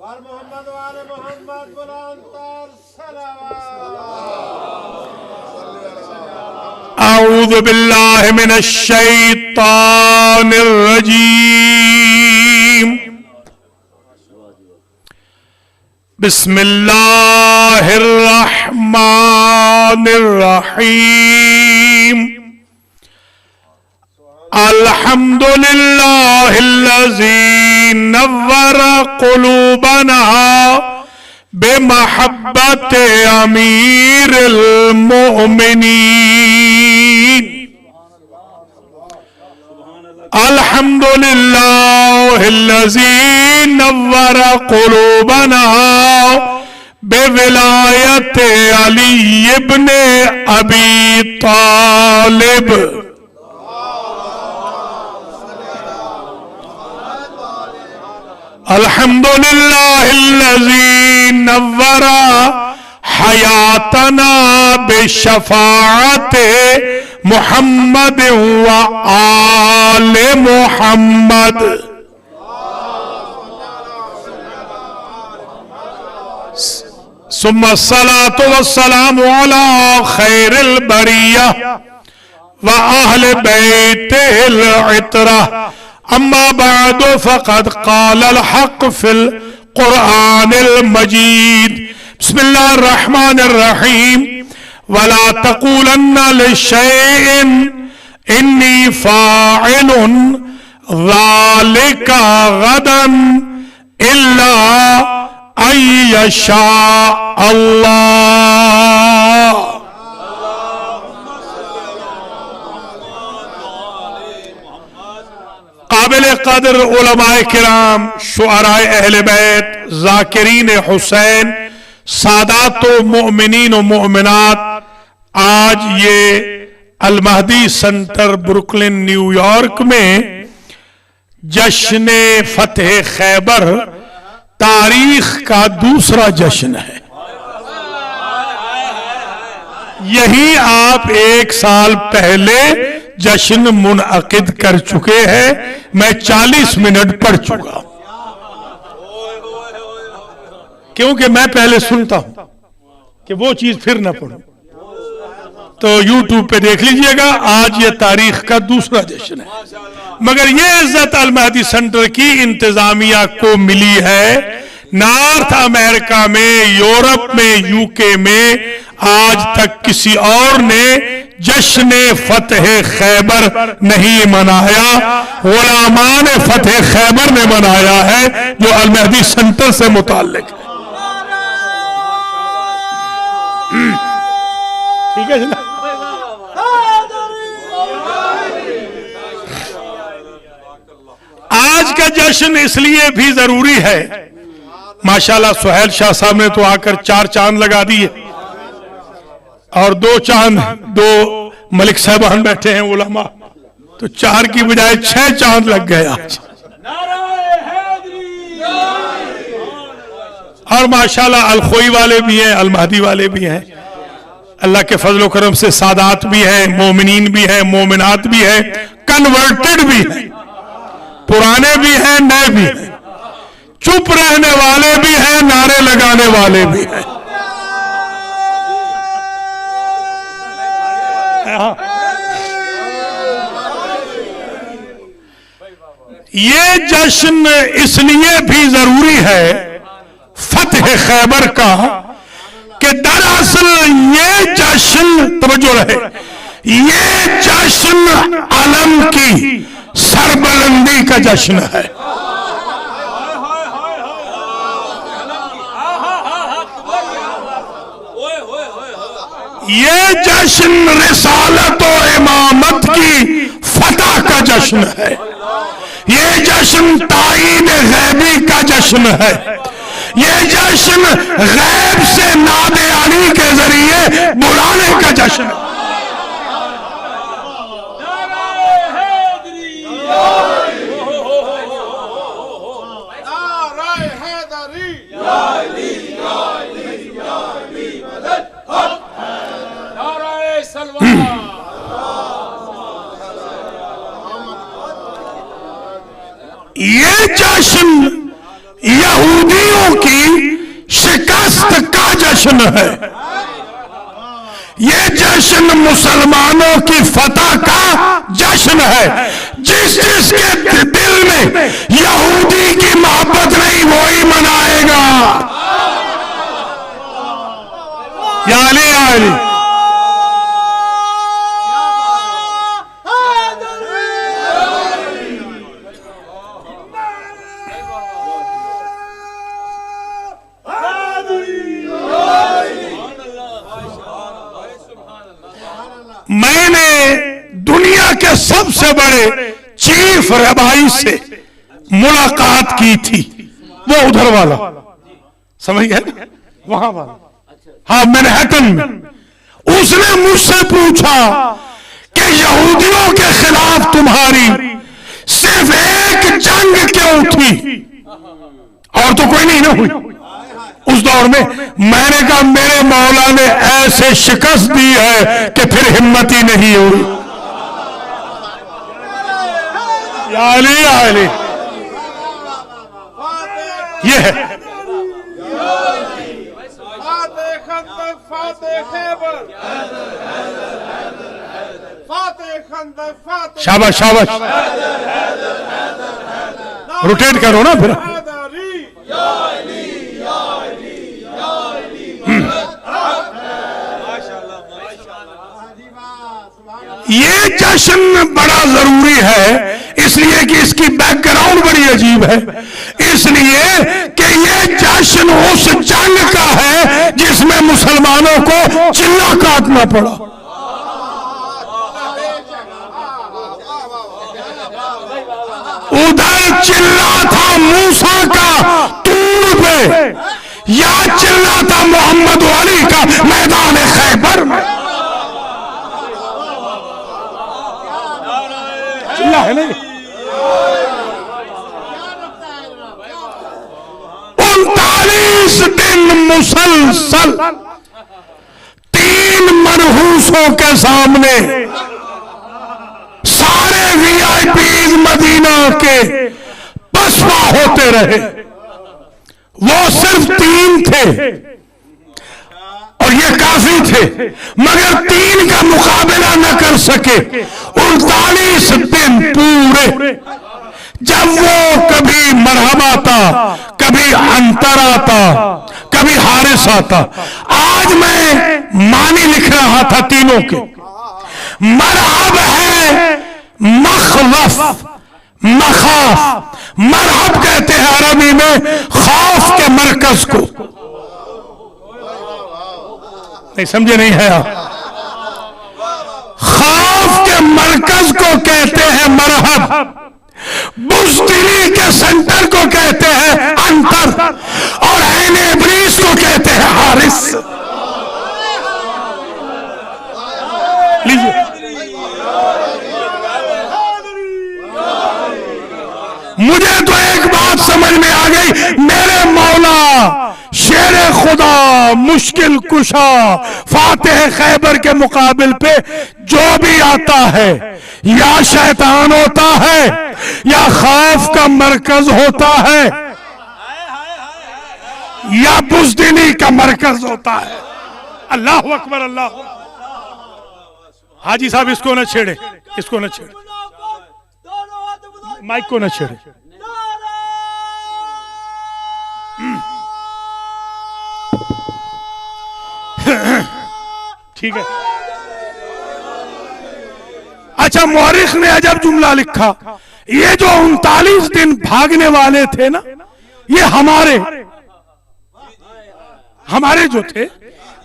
मोहम्मद वाले मोहम्मद बुलंदतर सलावत। अऊज़ु बिल्लाहि मिनश शैतानिर रजीम। बिस्मिल्लाहिर रहमानिर रहीम। अल्हम्दुलिल्लाहिल्लज़ी नव्वरा क़ुलूबना बेमहब्बते अमीरिल मोमिनीन। अल्हम्दुलिल्लाहिल्लज़ी नव्वरा क़ुलूबना बेविलायते अली इब्ने अबी तालिब। अल्हम्दुलिल्लाहिल्लज़ी नव्वरा हयातना बेशफाअते मुहम्मद व आले मुहम्मद। सुम्मा सलातु वस्सलामु अला खैरिल बरिया व अहले बैतिल इतरा। अम्मा बादो फ़क़द क़ालल हक़ फ़िल क़ुरआनिल मजीद। बिस्मिल्लाहिर रहमानिर रहीम। वला तक़ूलन्ना लिशैइन इन्नी फ़ाइलुन ज़ालिका गदन इल्ला अन यशा अल्लाह। काबिल कदर उलमाए किराम, शुअराए अहले बैत, ज़ाकिरीन हुसैन, सादातो मोमिनीन व मोमिनात, आज ये अल महदी सेंटर ब्रुकलिन न्यूयॉर्क में जश्न फतेह खैबर तारीख का दूसरा जश्न है। यही आप एक साल पहले जश्न मुनअकिद कर चुके हैं। मैं 40 मिनट पढ़ चुका हूं, क्योंकि मैं पहले सुनता हूं कि वो चीज फिर ना पढ़ूं। तो YouTube पे देख लीजिएगा, आज ये तारीख का दूसरा जश्न है। मगर ये इज्जत अल महदी सेंटर की इंतजामिया को मिली है। नॉर्थ अमेरिका में, यूरोप में, यूके में आज तक किसी और ने जश्न फतेह खैबर नहीं मनाया। गुलामान फतेह खैबर ने मनाया है, जो अल महदी सेंटर से मुताल्लिक है। ठीक है ना? आज का जश्न इसलिए भी जरूरी है, माशाल्लाह सुहेल शाह साहब ने तो आकर 4 चांद लगा दिए, और 2 चांद, 2 मलिक साहबान बैठे हैं उलमा, तो 4 की बजाय 6 चांद लग गए आज। और माशाल्लाह अल खोई वाले भी हैं, अल महदी वाले भी हैं। अल्लाह के फजल करम से सादात भी हैं, मोमिनीन भी हैं, मोमिनात भी हैं, कन्वर्टेड भी हैं, पुराने भी हैं, नए भी हैं, चुप रहने वाले भी हैं, नारे लगाने वाले भी हैं। ये जश्न इसलिए भी जरूरी है फतेह खैबर का कि दरअसल ये जश्न, तवज्जो रहे, ये जश्न अलम की सरबलंदी का जश्न है। ये जश्न रिसालत और इमामत की फतह का जश्न है। ये जश्न ताईन गैबी का जश्न है। ये जश्न गैब से नादे अली के जरिए बुलाने का जश्न है। ये जश्न यहूदियों यहूदियों की शिकस्त का जश्न है। ये जश्न मुसलमानों की फतह का जश्न है। जिस जिसके दिल में यहूदी की मोहब्बत नहीं वही मनाएगा। या अली या अली। मैंने दुनिया के सबसे बड़े चीफ रबाई से मुलाकात की थी, वो उधर वाला, समझ गए, वहां वाला, हाँ मैनहट्टन में। उसने मुझसे पूछा कि यहूदियों के खिलाफ तुम्हारी सिर्फ एक जंग क्यों थी, और तो कोई नहीं ना हुई उस दौर में। मैंने कहा मेरे मौला ने ऐसे शिकस्त दी है कि फिर हिम्मत ही नहीं हुई। या अली या अली, ये है। शाबाश शाबाश, रोटेट करो ना फिर। ये जश्न बड़ा जरूरी है इसलिए कि इसकी बैकग्राउंड बड़ी अजीब है। इसलिए कि ये जश्न उस जंग का है जिसमें मुसलमानों को चिल्ला काटना पड़ा। उधर चिल्ला था मूसा का तूर पे, या चिल्ला था मोहम्मद अली का मैदान खैबर में। चिल्ला है नहीं। 39 दिन मुसलसल 3 मनहूसों के सामने सारे वीआईपी मदीना के पसपा होते रहे। वो सिर्फ 3 थे और ये काफी थे, मगर 3 का मुकाबला न कर सके। 39 दिन पूरे, जब वो कभी मरहब आता, कभी अंतर आता, कभी हारिस आता। आज मैं मानी लिख रहा था तीनों के। मरहब है मखवफ, मखाफ। मरहब कहते हैं अरबी में खौफ के मरकज को। नहीं समझे नहीं है आप? खौफ के मरकज को कहते हैं मरहब, बुज़दिली के सेंटर को कहते हैं अंतर, और ऐन इब्लीस को कहते हैं हारिस। लीजिए, मुझे तो एक बात समझ में आ गई, मेरे मौला शेर खुदा, मुश्किल कुशा, फातिह खैबर के मुकाबिल पे जो भी आता है या शैतान होता है या खौफ का मरकज होता है या बुज़दिली का मरकज होता है। अल्लाह अकबर, अल्लाह। हाजी साहब इसको न छेड़े, इसको न छेड़े, माइक को न छेड़े। ठीक है। अच्छा, मुअर्रिख ने अजब जुमला लिखा, ये जो 39 दिन भागने वाले थे ना, ये हमारे जो थे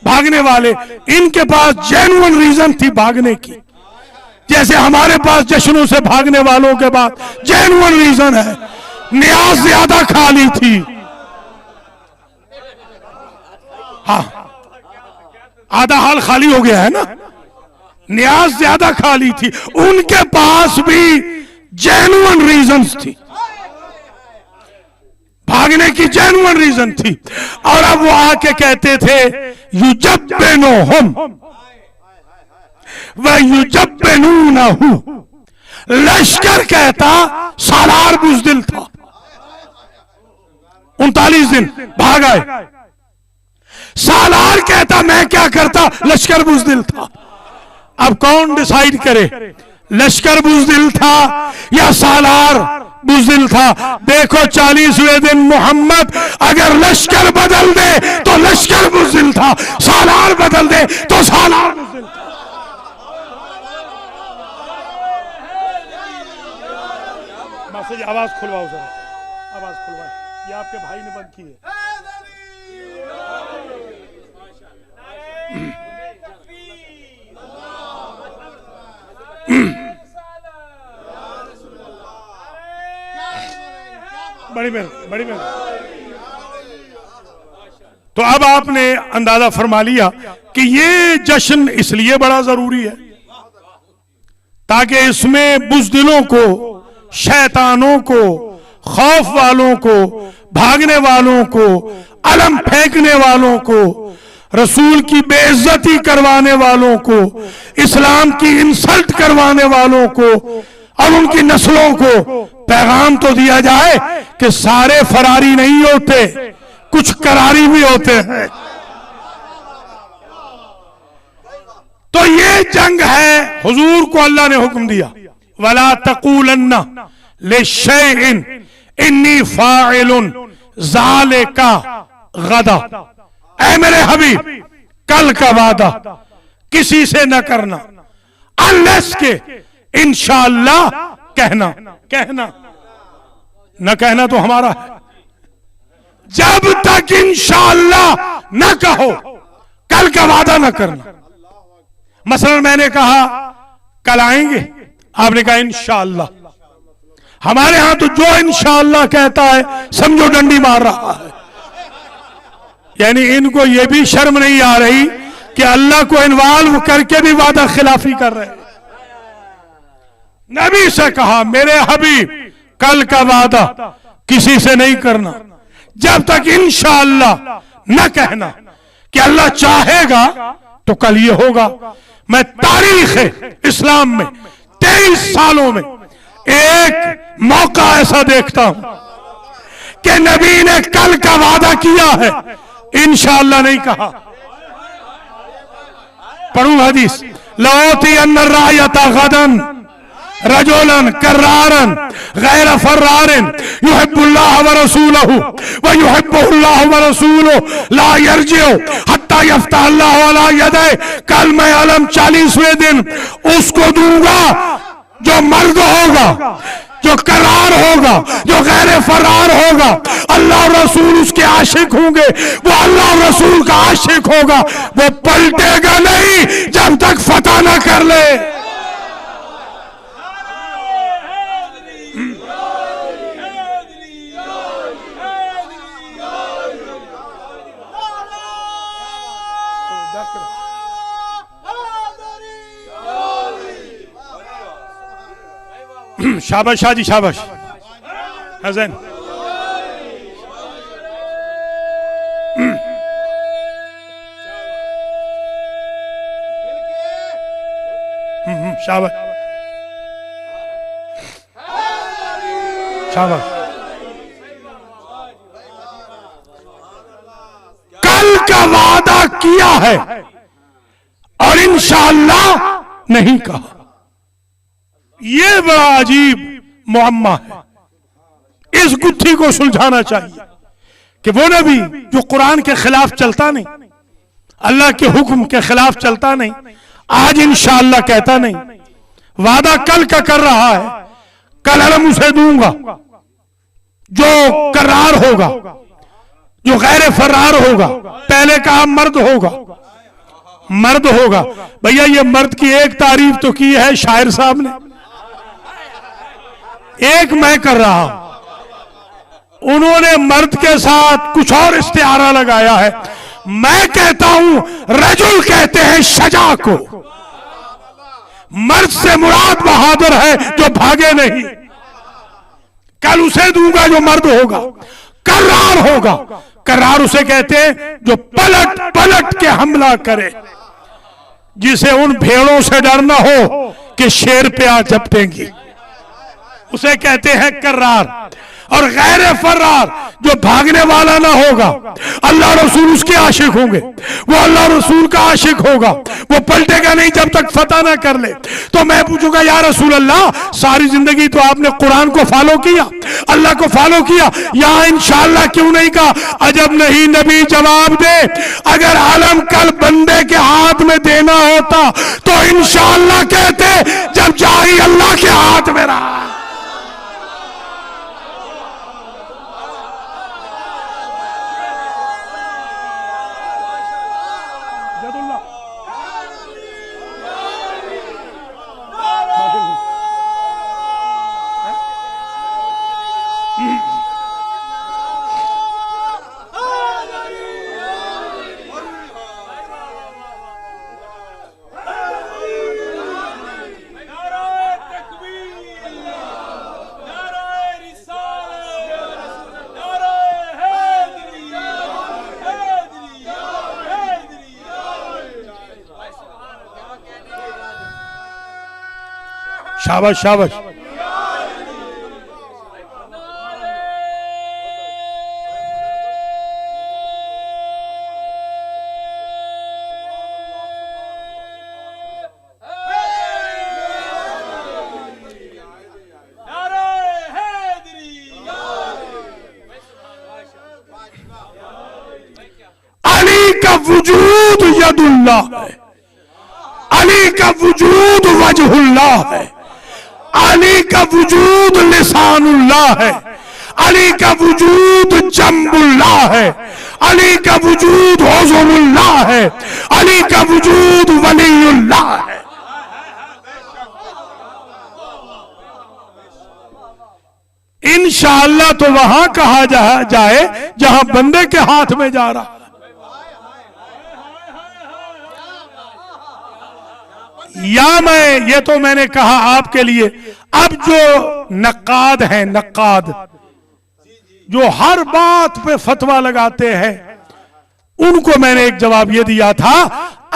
भागने वाले, इनके पास जेन्युइन रीजन थी भागने की। जैसे हमारे पास जश्नों से भागने वालों के पास जेन्युइन रीजन है। न्याज ज्यादा खा ली थी, हाँ आधा हाल खाली हो गया है ना, न्याज ज्यादा खा ली थी। उनके पास भी जेन्युइन रीजंस थी, भागने की जेन्युइन रीजन थी। और अब वो आके कहते थे युजब्बिनुहुम व युजब्बिनूनहु। लश्कर कहता सालार बुज़दिल था, 39 दिन भाग आए। सालार कहता मैं क्या करता, लश्कर बुज़दिल था। अब कौन डिसाइड करे, लश्कर बुज़दिल था या सालार बुज़दिल था? देखो 40वें दिन मोहम्मद अगर लश्कर बदल दे तो लश्कर बुज़दिल था, सालार बदल दे तो सालार बुज़दिल था। मैसेज आवाज खुलवाओ जरा, आवाज खुलवाओ, ये आपके भाई ने बंद की है। बड़ी मेहरबानी, बड़ी मेहरबानी। तो अब आपने अंदाजा फरमा लिया कि ये जश्न इसलिए बड़ा जरूरी है ताकि इसमें बुज़दिलों को, शैतानों को, खौफ वालों को, भागने वालों को, अलम फेंकने वालों को, रसूल की बेइज्जती करवाने वालों को, इस्लाम की इंसल्ट करवाने वालों को और उनकी नस्लों को पैगाम तो दिया जाए कि सारे फरारी नहीं होते, कुछ करारी भी होते हैं। तो ये जंग है। हुजूर को अल्लाह ने हुक्म दिया, वला तकूलन्ना लिशैइन इन्नी फाइलुन ज़ालिका गदा। ऐ मेरे हबीब, कल का वादा किसी से न करना अनलेस के इंशाअल्लाह कहना। कहना न कहना तो हमारा है। जब तक इंशाअल्लाह न कहो, कल का वादा न करना। मसलन मैंने कहा कल आएंगे, आपने कहा इंशाअल्लाह। हमारे यहां तो जो इंशाअल्लाह कहता है समझो डंडी मार रहा है। यानी इनको यह भी शर्म नहीं आ रही कि अल्लाह को इन्वॉल्व करके भी वादा खिलाफी कर रहे हैं। नबी से कहा मेरे हबीब कल का वादा किसी से नहीं करना जब तक इंशाअल्लाह न कहना कि अल्लाह चाहेगा तो कल ये होगा। मैं तारीख इस्लाम में 23 सालों में एक मौका ऐसा देखता हूं कि नबी ने कल का वादा किया है, इंशाअल्लाह नहीं कहा। पढ़ू हदीस, लौती अन्नर रायता गदन रजुलन कर्रारन गैर फर्रारिन युहिब्बुल्लाह व रसूलहु व युहिब्बुहुल्लाह व रसूलुहु ला यरजिउ हत्ता यफ्तह अल्लाहु अला यदै। कल मैं अलम 40वें दिन उसको दूंगा जो मर्द होगा, जो करार होगा, जो गैर फरार होगा। अल्लाह और रसूल उसके आशिक होंगे, वो अल्लाह और रसूल का आशिक होगा। वो पलटेगा नहीं जब तक फतह ना कर ले। शाबाश शाह जी, शाबाश हसन। शाबाश शाबाश। कल का वादा किया है और इंशाअल्लाह नहीं कहा। ये बड़ा अजीब मुअम्मा है। इस गुत्थी को सुलझाना चाहिए कि वो नबी जो कुरान के खिलाफ चलता नहीं, अल्लाह के हुक्म के खिलाफ चलता नहीं, आज इंशाअल्लाह कहता नहीं, वादा कल का कर रहा है, कल अलम उसे दूंगा जो करार होगा, जो गैर फरार होगा। पहले कहा मर्द होगा, मर्द होगा। भैया ये मर्द की एक तारीफ तो की है शायर साहब ने, एक मैं कर रहा हूं। उन्होंने मर्द के साथ कुछ और इस्तेआरा लगाया है। मैं कहता हूं रजुल कहते हैं शजा को। मर्द से मुराद बहादुर है जो भागे नहीं। कल उसे दूंगा जो मर्द होगा, करार होगा। करार उसे कहते हैं जो पलट पलट के हमला करे, जिसे उन भेड़ों से डर ना हो कि शेर पे आ झपटेंगी, उसे कहते हैं करार। और गैर फरार जो भागने वाला ना होगा, अल्लाह रसूल उसके आशिक होंगे, वो अल्लाह रसूल का आशिक होगा, वो पलटेगा नहीं जब तक फतह ना कर ले। तो मैं पूछूंगा या रसूल अल्लाह, सारी जिंदगी तो आपने कुरान को फॉलो किया, अल्लाह को फॉलो किया, यहां इंशाअल्लाह क्यों नहीं कहा? अजब नहीं, नबी जवाब दे, अगर अलम कल बंदे के हाथ में देना होता तो इंशाअल्लाह कहते, जब जारी अल्लाह के हाथ में रहा। शाबाश शाबाश। अली का वजूद यदुल्लाह है, अली का वजूद वजहुल्लाह है, अली का वजूद लिसानुल्लाह है, अली का वजूद जम्बुल्लाह है, अली का वजूद हुज़ुरुल्लाह है, अली का वजूद वलीउल्लाह है। इंशाअल्लाह तो वहां कहा जाए जहां बंदे के हाथ में जा रहा। या मैं, ये तो मैंने कहा आपके लिए। अब जो नक्काद हैं, नक्काद जो हर बात पे फतवा लगाते हैं, उनको मैंने एक जवाब ये दिया था,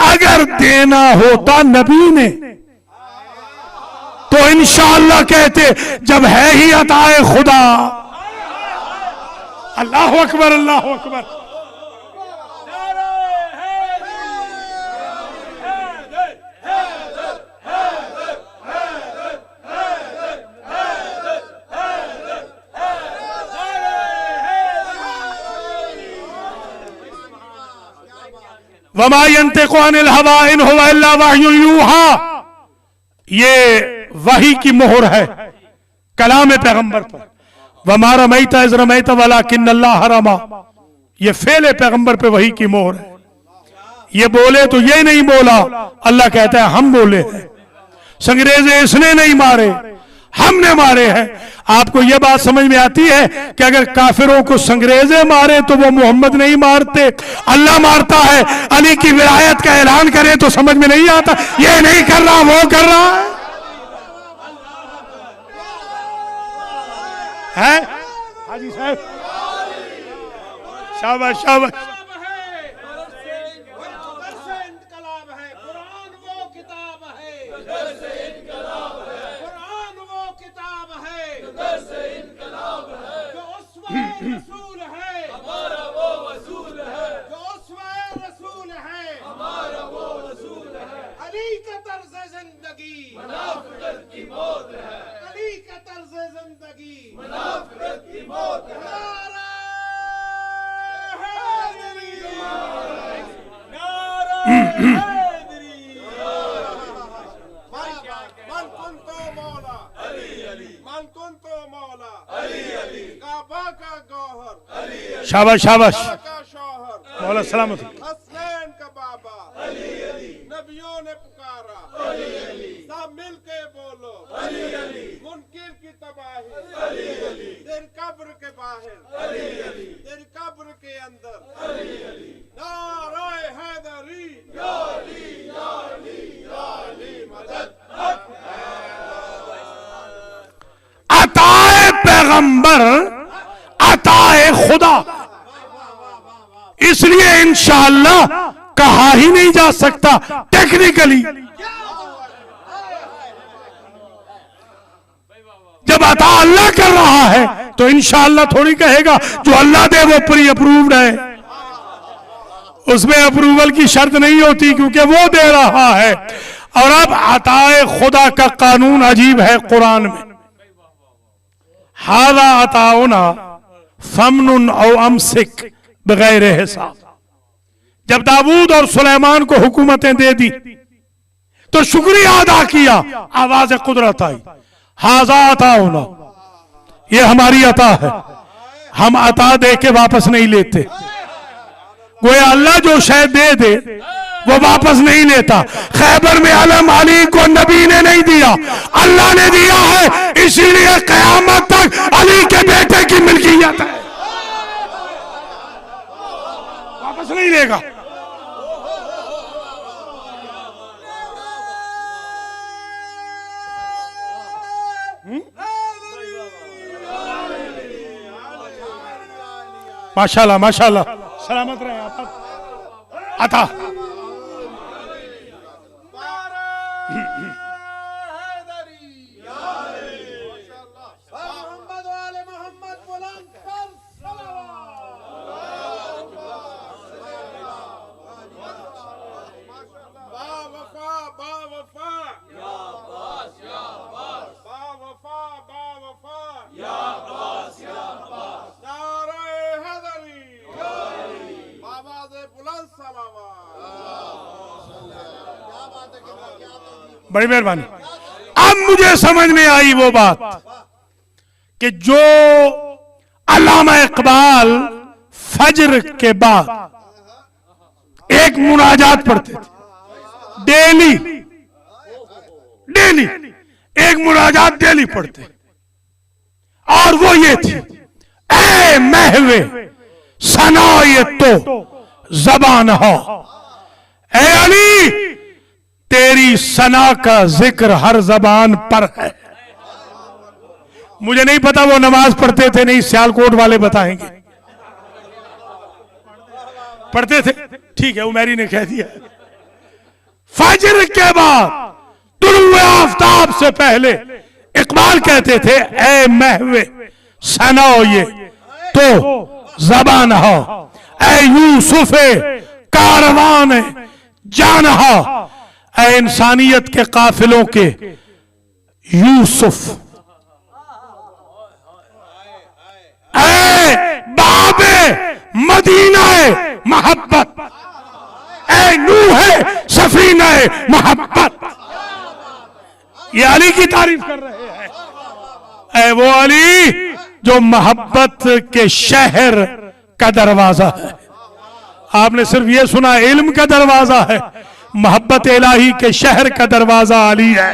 अगर देना होता नबी ने तो इंशाअल्लाह कहते, जब है ही अताए खुदा। अल्लाह अकबर, अल्लाह अकबर। वमा यंतिकु अनिल हवा इन हुवा इल्ला वह्युन यूहा, ये वही की मोहर है कलाम पैगंबर पर। वमा रमैता इज़ रमैता वलाकिन्नल्लाह रमा, ये फेले पैगंबर पे वही की मोहर है। ये बोले तो ये नहीं बोला, अल्लाह कहता है हम बोले हैं। संगरेजे इसने नहीं मारे, हमने मारे हैं। आपको यह बात समझ में आती है कि अगर काफिरों को संगरेजे मारे तो वो मोहम्मद नहीं मारते, अल्लाह मारता है। अली की विलायत का ऐलान करे तो समझ में नहीं आता, ये नहीं कर रहा वो कर रहा है। हाजी साहब शाबाश शाबाश। रसूल है हमारा, वो रसूल है जो उसवा रसूल है हमारा, वो रसूल है। अली का तर्ज जिंदगी मुनाफिकत की मौत है, अली का तर्ज जिंदगी मुनाफिकत की मौत है। नारा हैदरी, नारा हैदरी, मन कुंतो मौला अली अली, मन कुंतो मौला अली अली, काबा का गौहर अली अली, शाबाश शाबाश, का शौहर मौला सलामत, हसनैन का बाबा अली अली, नबियों ने पुकारा अली अली, सब मिल के बोलो अली अली, मुनकिर की तबाही अली अली, तेरी कब्र के बाहर अली अली, तेरी कब्र के अंदर अली अली, नारे हैदरी या अली या अली या अली मदद। अताए पैगंबर अताए खुदा, इसलिए इंशाअल्लाह कहा ही नहीं जा सकता टेक्निकली। जब अता अल्लाह कर रहा है तो इंशाअल्लाह थोड़ी कहेगा जो अल्लाह दे वो प्री अप्रूव्ड है, उसमें अप्रूवल की शर्त नहीं होती क्योंकि वो दे रहा है। और अब अताए खुदा का कानून अजीब है कुरान में, हादा अताउना फमनुन औ अमसिक बगैर हिसाब। जब दाऊद और सुलेमान को हुकूमतें दे दी तो शुक्रिया अदा किया, आवाज कुदरत आई, हाजा अताउना, ये हमारी अता है, हम अता दे के वापस नहीं लेते। गोया अल्लाह जो शय दे दे वो वापस नहीं लेता। खैबर में अलम अली को नबी ने नहीं दिया, अल्लाह ने दिया है, इसीलिए कयामत तक अली के बेटे की मिल्कियत है, वापस नहीं लेगा। माशाल्लाह माशाल्लाह, सलामत रहे आप। अता बड़ी मेहरबानी। अब मुझे समझ में आई वो बात कि जो अल्लामा इकबाल फजर के बाद एक मुनाजात पढ़ते थे, डेली डेली एक मुनाजात डेली पढ़ते, और वो ये थी, ऐ महवे सनाए तो जबान हो, ऐ अली तेरी सना का जिक्र हर जबान पर है। मुझे नहीं पता वो नमाज पढ़ते थे नहीं, सियालकोट वाले बताएंगे। पढ़ते थे, ठीक है, उमैरी ने कह दिया। फजर के बाद तुलुए आफताब से पहले इकबाल कहते थे, ऐ महवे सनाओ ये तो जबान हो, ऐ यूसुफे कारवान जान हो, ऐ इंसानियत के काफिलों के यूसुफ, ऐ बाबे मदीना मोहब्बत, ऐ नूह सफीना मोहब्बत। ये अली की तारीफ कर रहे हैं, ऐ वो अली जो मोहब्बत के शहर का दरवाजा है। आपने सिर्फ ये सुना इल्म का दरवाजा है, मोहब्बत इलाही के शहर का दरवाजा अली है।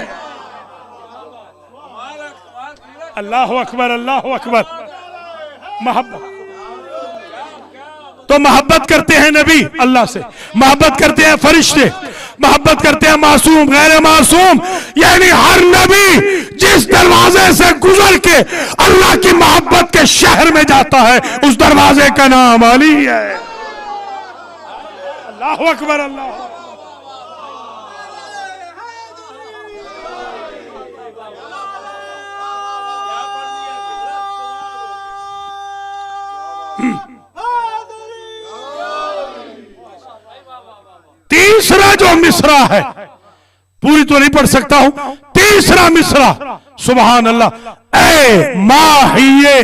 अल्लाह अकबर, अल्लाह अकबर। मोहब्बत तो मोहब्बत करते हैं नबी अल्लाह से, मोहब्बत करते हैं फरिश्ते, मोहब्बत करते हैं मासूम गैर मासूम, यानी हर नबी जिस दरवाजे से गुजर के अल्लाह की मोहब्बत के शहर में जाता है उस दरवाजे का नाम अली है। अल्लाह अकबर, अल्लाह। तीसरा जो मिसरा है, पूरी तो नहीं पढ़ सकता हूं, तीसरा मिसरा, सुभान अल्लाह। ऐ माहिए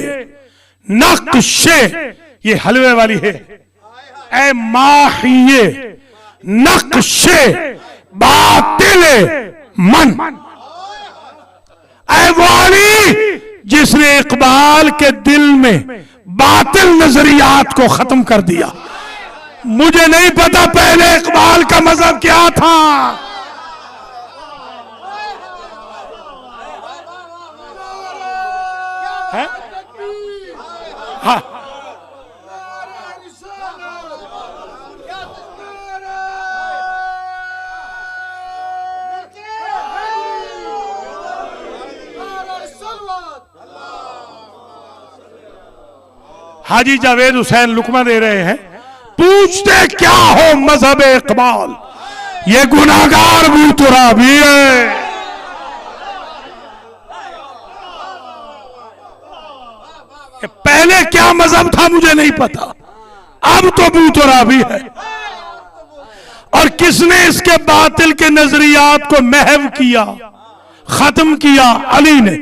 नक्शे, ये हलवे वाली है, ऐ माहिए नक्शे बातिल मन, ऐ वाली जिसने इकबाल के दिल में बातिल नजरियात को खत्म कर दिया। मुझे नहीं पता पहले इकबाल का मजहब क्या था, है? हाँ, हाजी जावेद हुसैन लुकमा दे रहे हैं, पूछते क्या हो मजहब इकबाल, ये गुनाहगार भी तुरा भी है। कि पहले क्या मजहब था मुझे नहीं पता, अब तो बूतरा भी है। और किसने इसके बातिल के नजरियात को महव किया, खत्म किया? अली ने।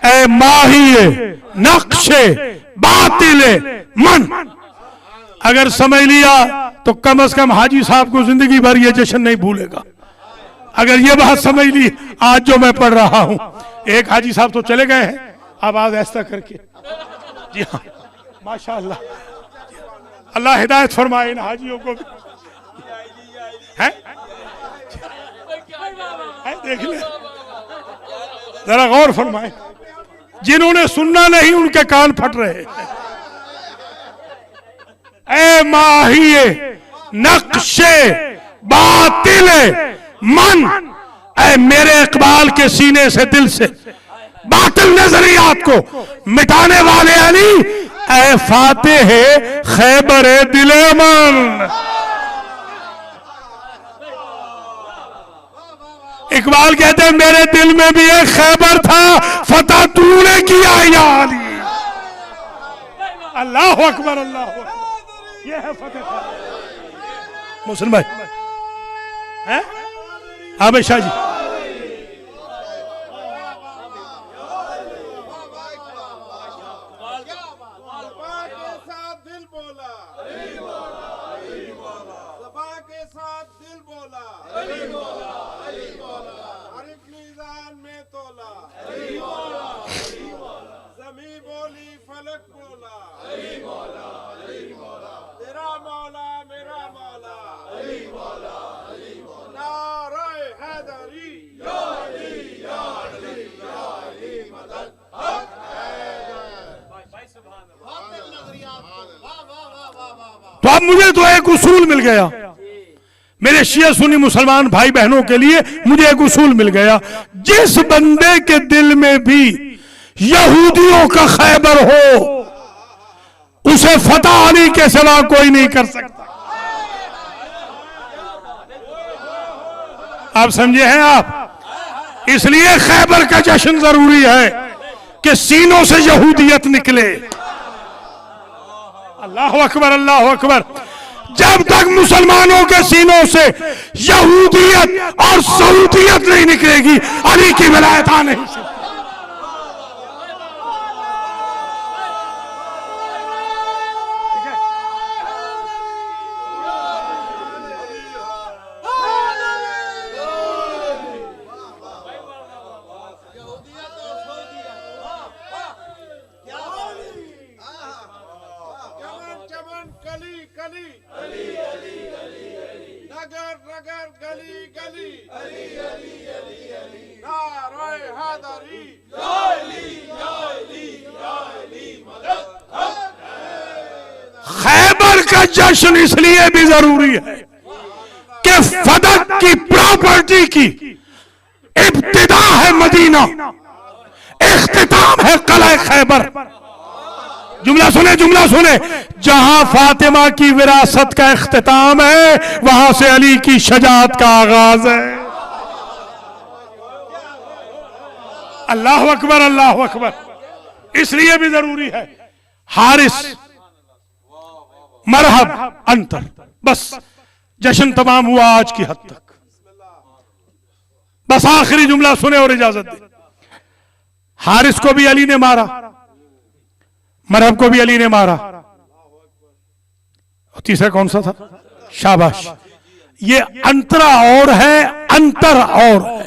ए माहिए नक्शे बातिले मन, अगर समझ लिया तो कम से कम हाजी साहब को जिंदगी भर ये जश्न नहीं भूलेगा। अगर ये बात समझ ली, आज जो मैं पढ़ रहा हूं, एक हाजी साहब तो चले गए हैं, अब आज ऐसा करके, जी हाँ माशाअल्लाह, अल्लाह हिदायत फरमाए इन हाजियों को भी। है देख ले, जरा गौर फरमाए, जिन्होंने सुनना नहीं उनके कान फट रहे। ए माहिए नक्शे बातिले मन, ऐ मेरे इकबाल के सीने से दिल से बातिल नजरियात को मिटाने वाले अली, ऐ फातिह खैबर दिले मन। इकबाल कहते हैं मेरे दिल में भी एक खैबर था, फतह तूने किया या अली। अल्लाह अकबर, अल्लाह अकबर, ये है फतेह। मुस्लिम भाई हैं? आबे शाह जी, जमी बोली फलक बोला, तेरा मौला मेरा मौला, नारे हैदरी या अली या अली या अली मदद हक है। तो अब मुझे तो एक उसूल मिल गया, मेरे शिया सुन्नी मुसलमान भाई बहनों के लिए मुझे एक उसूल मिल गया, जिस बंदे के दिल में भी यहूदियों का खैबर हो, उसे फतह अली के सिवा कोई नहीं कर सकता। आप समझे हैं आप? इसलिए खैबर का जश्न जरूरी है कि सीनों से यहूदियत निकले। अल्लाह अकबर, अल्लाह अकबर। जब तक मुसलमानों के सीनों से यहूदियत और सऊदियत नहीं निकलेगी, अली की विलायत आ नहीं सकती। नगर नगर गली गली अली अली अली अली, नारे हैदरी या अली या अली या अली मदद हक है। खैबर का जश्न इसलिए भी जरूरी है कि फदक की प्रॉपर्टी की इब्तिदा है मदीना, इख्तिताम है किला खैबर। जुमला सुने, जुमला सुने, जहां फातिमा की विरासत का इख्तिताम है, वहां से अली की शजाअत का आगाज है। अल्लाह अकबर, अल्लाह अकबर। इसलिए भी जरूरी है। हारिस मरहब अंतर, बस जश्न तमाम हुआ आज की हद तक। बस आखिरी जुमला सुने और इजाजत दे। हारिस को भी अली ने मारा, मरहब को भी अली ने मारा, और तीसरा कौन सा था? शाबाश। ये अंतरा और है, अंतर और है।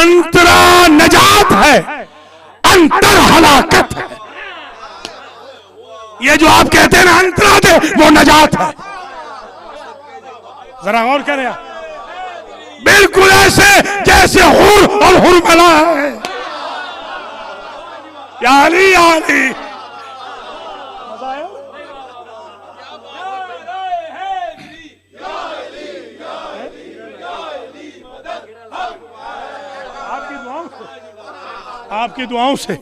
अंतरा नजात है, अंतर हलाकत है। ये जो आप कहते हैं ना अंतरा दे, वो नजात है। जरा गौर करें आप, बिल्कुल ऐसे जैसे हुर और हुरमला है। या अली या अली। आपकी दुआओं से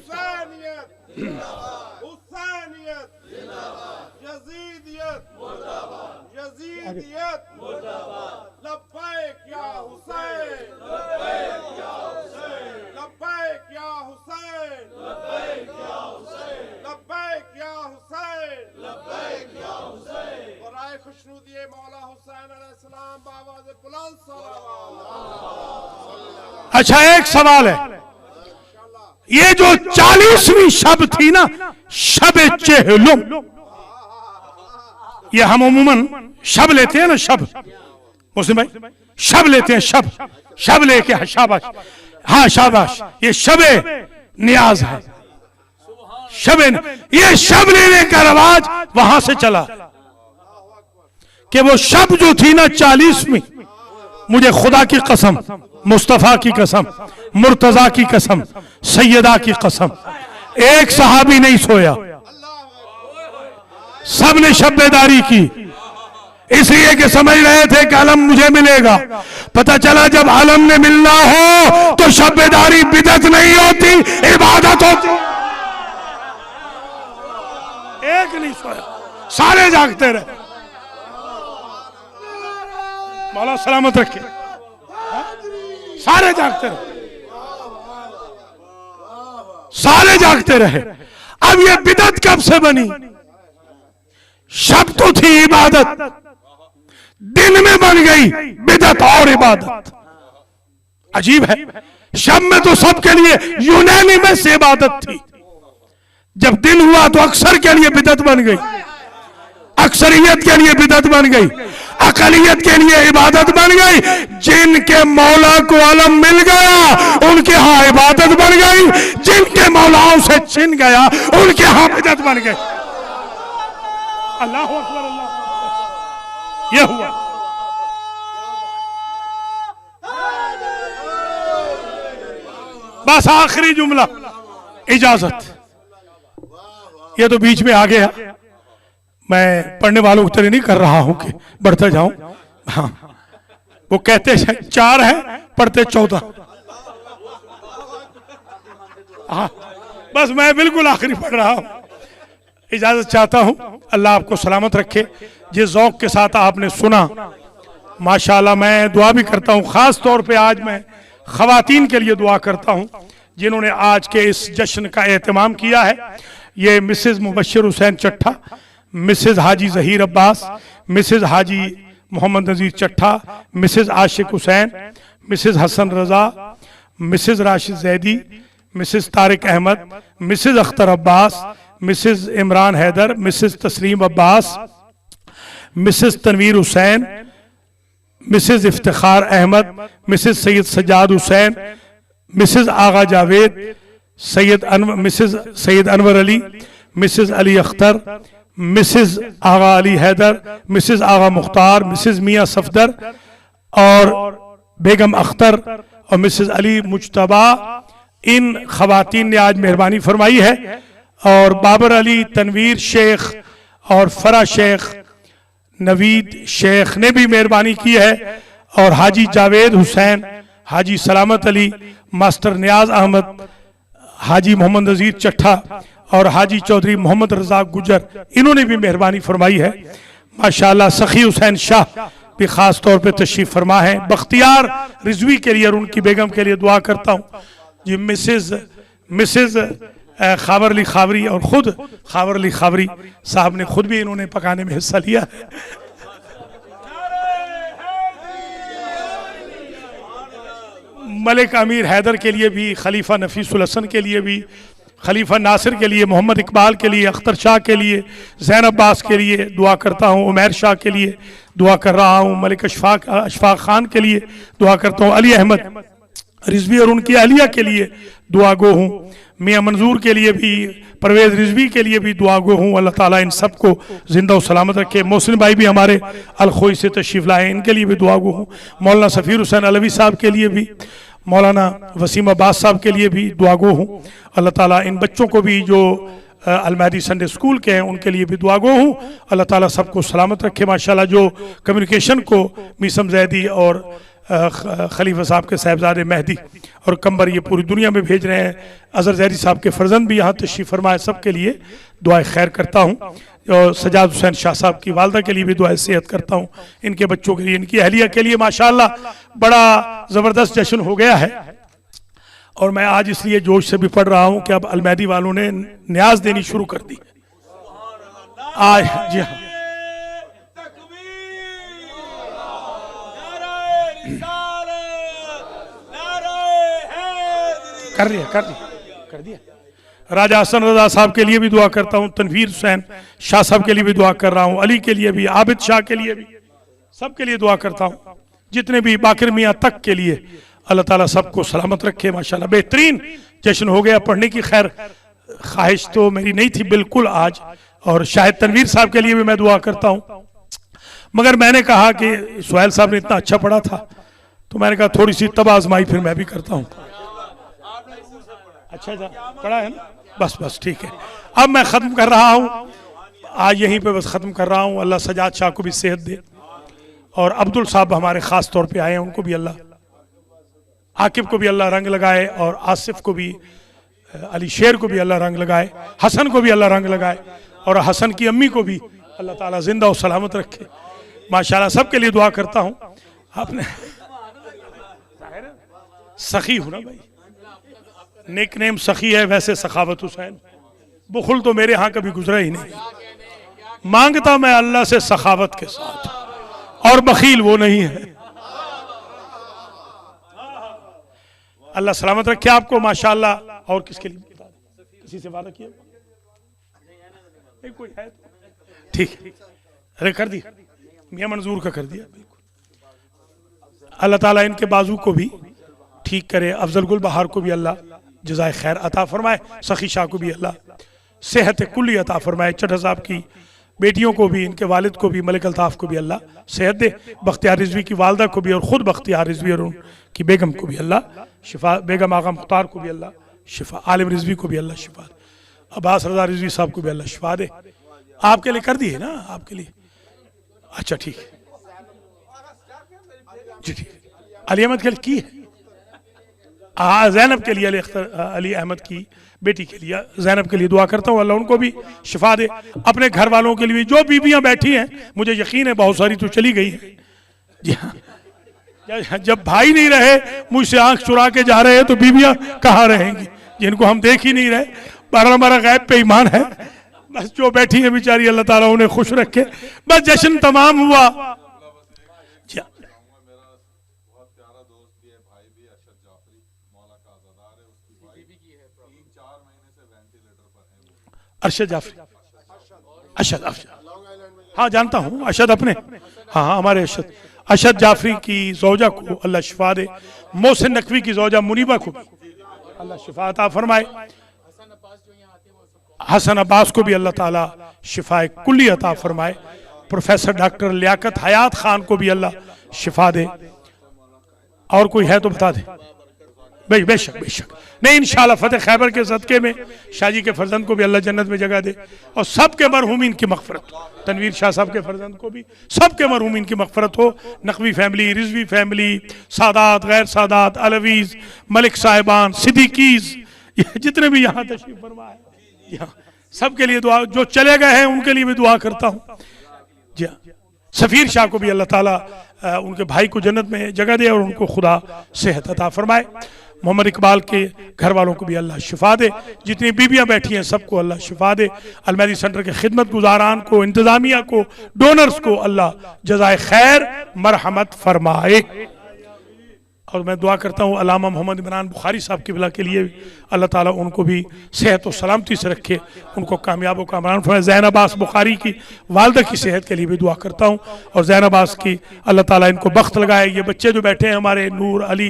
यजीदियत लब्बैक या हुसैन, लब्बैक जश्न दिए मौला हुसैन अलैहिस्सलाम बाबा से बुलंद सलावत। अच्छा, एक सवाल है, ये जो 40वीं शब थी ना, शब चेहलुम, ये हम अमूमन शब लेते हैं ना, शब मुस्लिम भाई शब लेते हैं, शब शब लेके शाबाश, हाँ शाबाश, ये शबे नियाज है, शबे, ये शब लेने का रवाज वहां से चला कि वो शब जो थी ना 40वीं, मुझे खुदा की कसम, मुस्तफा की कसम, मुर्तजा की कसम, सैयदा की कसम, एक सहाबी नहीं सोया, सबने शब्बेदारी की, इसलिए कि समझ रहे थे कि अलम मुझे मिलेगा। पता चला जब अलम ने मिलना हो तो शब्बेदारी बिदअत नहीं होती, इबादत होती। एक नहीं सोया, सारे जागते रहे। मौला सलामत रखे, सारे जागते रहे, सारे जागते रहे। अब ये बिदअत कब से बनी? शब तो थी इबादत, दिन में बन गई बिदअत और इबादत। अजीब है, शब में तो सबके लिए यूनानिमस इबादत थी, जब दिन हुआ तो अक्सर के लिए बिदअत बन गई, अक्सरियत के लिए बिदअत बन गई, अकलियत के लिए इबादत बन गई। जिनके मौला को अलम मिल गया उनके यहां इबादत बन गई, जिनके मौलाओं से छिन गया उनके यहां बिदअत बन गई। अल्लाह अकबर, अल्लाह, यह हुआ। बस आखिरी जुमला, इजाजत। ये तो बीच में आ गया, मैं पढ़ने वालों की तरह नहीं कर रहा हूं कि बढ़ते जाऊं। हाँ, वो कहते 4 है, पढ़ते 14। हाँ, बस मैं बिल्कुल आखिरी पढ़ रहा हूं। इजाजत चाहता हूं, अल्लाह आपको सलामत रखे। जिस ज़ौक़ के साथ आपने सुना, माशाअल्लाह, मैं दुआ भी करता हूं, खास तौर पे आज मैं ख़वातीन के लिए दुआ करता हूं जिन्होंने आज के इस जश्न का एहतमाम किया है। ये Mrs Mubashir Hussain Chattha, Mrs Haji Zaheer Abbas, Mrs Haji Mohammad Nazeer Chattha, Mrs Ashiq Hussain, Mrs Hasan Raza, Mrs Rashid Zaidi, Mrs Tariq Ahmed, Mrs Akhtar Abbas, Mrs Imran Haider, Mrs Tasleem Abbas, Mrs Tanveer Hussain, Mrs Iftikhar Ahmed, Mrs Syed Sajjad Hussain, Mrs Agha Javed, Mrs Syed Anwar Ali, Mrs Ali Akhtar, Mrs Agha Ali Haider, Mrs Agha Mukhtar, Mrs Mian Safdar और बेगम अख्तर और मिसेज़ अली मुज्तबा, इन खवातीन ने आज मेहरबानी फरमाई है। और बाबर अली, तनवीर शेख और फरा शेख, नवीद शेख ने भी मेहरबानी की है, और हाजी जावेद हुसैन, हाजी सलामत अली, मास्टर नियाज अहमद, हाजी मोहम्मद नज़ीर चट्ठा और हाजी चौधरी मोहम्मद रज़ा गुजर, इन्होंने भी मेहरबानी फरमाई है। माशाअल्लाह, सखी हुसैन शाह भी खास तौर पे तशरीफ फरमा है। बख्तियार रिजवी के लिए और उनकी बेगम के लिए दुआ करता हूँ जी। मिसेज़ खावर अली खावरी और खुद खावर अली खावरी साहब ने खुद भी इन्होंने पकाने में हिस्सा लिया है। मलिक अमीर हैदर के लिए भी, खलीफा नफीसुल हसन के लिए भी, खलीफा नासिर के लिए, मोहम्मद इकबाल के लिए, अख्तर शाह के लिए, ज़ैन अब्बास के लिए दुआ करता हूँ, उमैर शाह के लिए दुआ कर रहा हूँ, मलिक अशफाक खान के लिए दुआ करता हूँ, अली अहमद रिजवी और उनकी अहलिया के लिए दुआ गो हूँ, मियाँ मंजूर के लिए भी, परवेज रिजवी के लिए भी दुआ गो हूँ। अल्लाह ताला इन सबको जिंदा और सलामत रखे। मोहसिन भाई भी हमारे अलखोई से तशरीफ़ लाए, इनके लिए भी दुआ गो हूँ। मौलाना सफ़ीर हुसैन अलवी साहब के लिए भी, मौलाना वसीम अब्बास साहब के लिए भी दुआ गो हूँ। अल्लाह ताला इन बच्चों को भी जो अलमहदी संडे स्कूल के हैं उनके लिए भी दुआ गो हूँ। अल्लाह ताला सबको सलामत रखे। माशाल्लाह, जो कम्युनिकेशन को मीसम जैदी और खलीफा साहब के साहबजादे मेहदी और कंबर ये पूरी दुनिया में भेज रहे हैं। अजहर जैदी साहब के फर्जंद भी यहाँ तशरीफ़ फरमाए, सबके लिए दुआएं खैर करता हूँ। और सजाद हुसैन शाह साहब की वालदा के लिए भी दुआएं सेहत करता हूँ, इनके बच्चों के लिए, इनकी अहलिया के लिए। माशाअल्लाह, बड़ा ज़बरदस्त जश्न हो गया है। और मैं आज इसलिए जोश से भी पढ़ रहा हूँ कि अब अलमहदी वालों ने न्याज देनी शुरू कर दी आज। जी हाँ, कर दिया। राजा हसन रजा साहब के लिए भी दुआ करता हूँ, तनवीर हुसैन शाह साहब के लिए भी दुआ कर रहा हूँ, अली के लिए भी, आबिद शाह के लिए भी, सबके लिए दुआ करता हूँ। जितने भी बाकिर मियाँ तक के लिए अल्लाह ताला सबको सलामत रखे। माशाल्लाह बेहतरीन जश्न हो गया। पढ़ने की खैर ख्वाहिश तो मेरी नहीं थी बिल्कुल आज, और शायद तनवीर साहब के लिए भी मैं दुआ करता हूँ, मगर मैंने कहा कि सुहेल साहब ने इतना अच्छा पढ़ा था तो मैंने कहा थोड़ी सी तब आजमाई फिर मैं भी करता हूँ। अच्छा पढ़ा है ना, बस ठीक है। अब मैं ख़त्म कर रहा हूँ, आज यहीं पे बस ख़त्म कर रहा हूँ। अल्लाह सजाद शाह को भी सेहत दे, और अब्दुल साहब हमारे ख़ास तौर पे आए हैं, उनको भी अल्लाह, आकिब को भी अल्लाह रंग लगाए, और आसिफ को भी, अली शेर को भी अल्लाह रंग लगाए, हसन को भी अल्लाह रंग लगाए, और हसन की अम्मी को भी अल्लाह ताला जिंदा और सलामत रखे। माशाल्लाह सबके लिए दुआ करता हूँ। आपने सखी हूं ना भाई, निक नेम सखी है, वैसे सखावत हुसैन। बुखुल तो मेरे यहाँ कभी गुजरा ही नहीं, मांगता मैं अल्लाह से सखावत के साथ, और बखील वो नहीं है। अल्लाह सलामत रखे आपको माशाल्लाह। और किसके लिए बता दें, किसी से वादा किया नहीं, कोई है ठीक है, अरे कर दिया मियां मंजूर का कर दिया बिल्कुल। अल्लाह ताला इनके बाजू को भी ठीक करे, अफजल गुल बहार को भी अल्लाह जज़ाए खैर अता फरमाए, सखी शाह को भी अल्लाह सेहत कुल्ली अता फरमाए, चट्टा साहब की बेटियों को भी, इनके वालिद को भी, मलिक अल्ताफ को भी अल्लाह सेहत दे, बख्तियार रिजवी की वालदा को भी, और ख़ुद बख्तियार रिजवी और उनकी बेगम को भी अल्लाह शिफा, बेगम आगा मुख्तार को भी अल्लाह शिफा, आलिम रिजवी को भी अल्लाह शिफा दे, अब्बास रजा रिजवी साहब को भी अल्लाह शिफा दे। आपके लिए कर दिए ना, आपके लिए, अच्छा ठीक है जी, ठीक है। अली अहमद के लिए की है, जैनब के लिए, अली अहमद की बेटी के लिए, जैनब के लिए दुआ करता हूँ, अल्लाह उनको भी शिफा दे। अपने घर वालों के लिए, जो बीबियां बैठी हैं, मुझे यकीन है बहुत सारी तो चली गई हैं जी हाँ, जब भाई नहीं रहे, मुझसे आंख चुरा के जा रहे हैं, तो बीबियां कहाँ रहेंगी जिनको हम देख ही नहीं रहे। हमारा गैब पे ईमान है, बस जो बैठी है बेचारी, अल्लाह ताला उन्हें खुश रखे। बस जश्न तमाम हुआ। अरशद जाफरी, हाँ जानता हूँ अरशद, अपने हाँ हमारे अरशद जाफरी की जौजा को अल्लाह शिफा दे, मोहसिन नकवी की जौजा मुनीबा को अल्लाह शिफा अता फरमाए, हसन अब्बास को भी अल्लाह ताला शिफा कुल्ली अता फरमाए, प्रोफेसर डॉक्टर लियाकत हयात खान को भी अल्लाह शिफा दे। और कोई है तो बता दे, बेशक नहीं, इंशाअल्लाह फतेह खैबर के सदके में शाहजी के फर्जंद को भी अल्लाह जन्नत में जगह दे, और सबके मरहूमीन की मगफरत, तनवीर शाह साहब के फर्जंद को भी, सबके मरहूमीन की मगफरत हो। नकवी फैमिली, रिजवी फैमिली, सादात, गैर सादात, अलवीज, मलिक साहिबान, सिद्दीकीज, जितने भी यहाँ तशरीफ फरमा है, यहाँ सबके लिए दुआ, जो चले गए हैं उनके लिए भी दुआ करता हूँ जी। सफीर शाह को भी अल्लाह ताला उनके भाई को जन्नत में जगह दे, और उनको खुदा सेहत अता फरमाए। मोहम्मद इकबाल के घर वालों को भी अल्लाह शिफा दे, जितनी बीबियां बैठी हैं सबको अल्लाह शिफा दे। अलमैदी सेंटर के खिदमत गुजारान को, इंतजामिया को, डोनर्स को अल्लाह जज़ाए खैर मरहमत फरमाए। और मैं दुआ करता हूँ अल्लामा मोहम्मद इमरान बुखारी साहब की बिला के लिए अल्लाह ताला उनको भी सेहत और सलामती से रखे, उनको कामयाब कामरान फरमाए। ज़ैन अब्बास बुखारी की वालदा की सेहत के लिए भी दुआ करता हूँ, और ज़ैन अब्बास की अल्लाह ताला इनको बख्त लगाए। ये बच्चे जो बैठे हैं हमारे, नूर अली,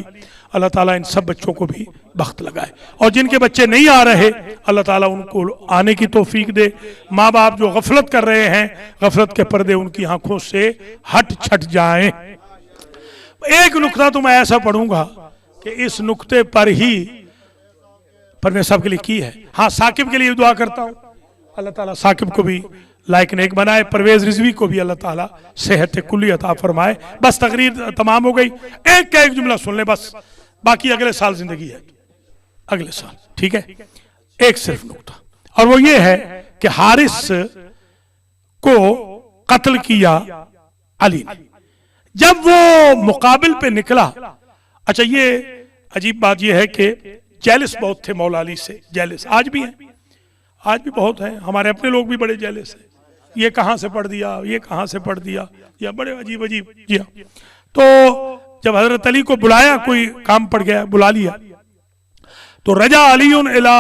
अल्लाह ताला इन सब बच्चों को भी बख्त लगाए, और जिनके बच्चे नहीं आ रहे अल्लाह ताला उनको आने की तौफीक दे। माँ बाप जो गफलत कर रहे हैं, गफलत के पर्दे उनकी आंखों से हट छट जाएं। एक नुक्ता तो मैं ऐसा पढ़ूंगा कि इस नुक्ते पर ही परवेज साहब के लिए की है। हाँ, साकिब के लिए दुआ करता हूँ, अल्लाह ताला साकिब को भी लायक नेक बनाए। परवेज रिजवी को भी अल्लाह ताला सेहत कुल्ली अता फरमाए। बस तकरीर तमाम हो गई, एक का एक जुमला सुन ले बस, बाकी अगले साल जिंदगी है, अगले साल, ठीक है। एक सिर्फ नुक्ता, और वो ये है कि हारिस को कत्ल किया अली ने। जब वो मुकाबिल पे निकला, अच्छा ये अजीब बात ये है कि जेलिस बहुत थे मौला अली से, जेलिस आज भी हैं, आज भी बहुत हैं, हमारे अपने लोग भी बड़े जेलिस हैं, ये कहाँ से पढ़ दिया, ये कहाँ से पढ़ दिया, या बड़े अजीब अजीब। जी हाँ, तो जब हजरत अली को बुलाया, कोई काम पड़ गया, बुला लिया, तो रजा अलीउन इला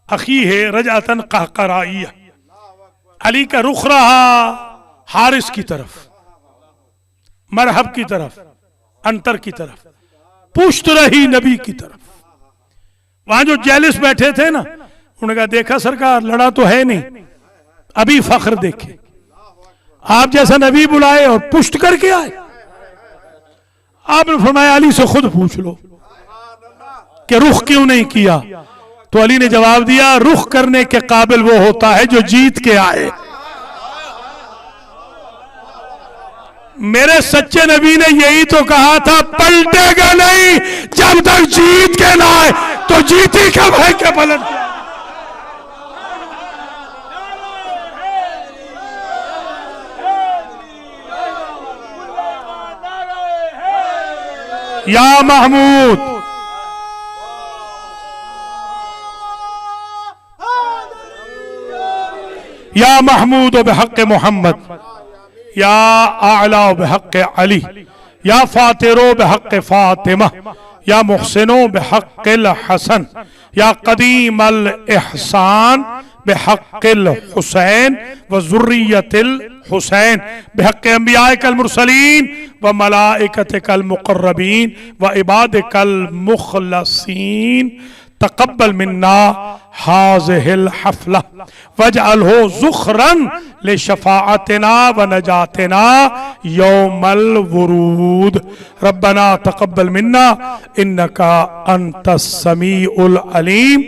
अखी है रजातन कहकराइया, अली का रुख रहा हारिस की तरफ, मरहब की तरफ, अंतर की तरफ, पुश्त रही नबी की तरफ। वहां जो जेलिस बैठे थे ना, उन्होंने कहा देखा सरकार लड़ा तो है नहीं, अभी फख्र देखे, आप जैसा नबी बुलाए और पुष्ट करके आए। आपने फरमाया अली से खुद पूछ लो कि रुख क्यों नहीं किया। तो अली ने जवाब दिया रुख करने के काबिल वो होता है जो जीत के आए। मेरे सच्चे नबी ने यही तो कहा था, पलटेगा नहीं जब तक जीत के ना आए। तो जीती कब है क्या पलट? या महमूद, या महमूद बेहक मोहम्मद, या आला बेहक अली, या फातिरो बेहक फातिमा, या मुहसिनो बेहक़िल हसन, या कदीम अल एहसान बेहक़िल हुसैन व ज़ुर्रियतिल हुसैन, बेहक़ अंबिया कल मुरसलीन व मलाइकत कल मुक़र्रबीन व इबाद कल मुख़लसीन, तक़ब्बल मिन्ना हाज़िहिल हफ़ला वजअलहु ज़ुख़रन लिशफ़ाअतिना व नजातिना यौमल वुरूद। रब्बना तक़ब्बल मिन्ना इन्नका अंतस समीउल अलीम।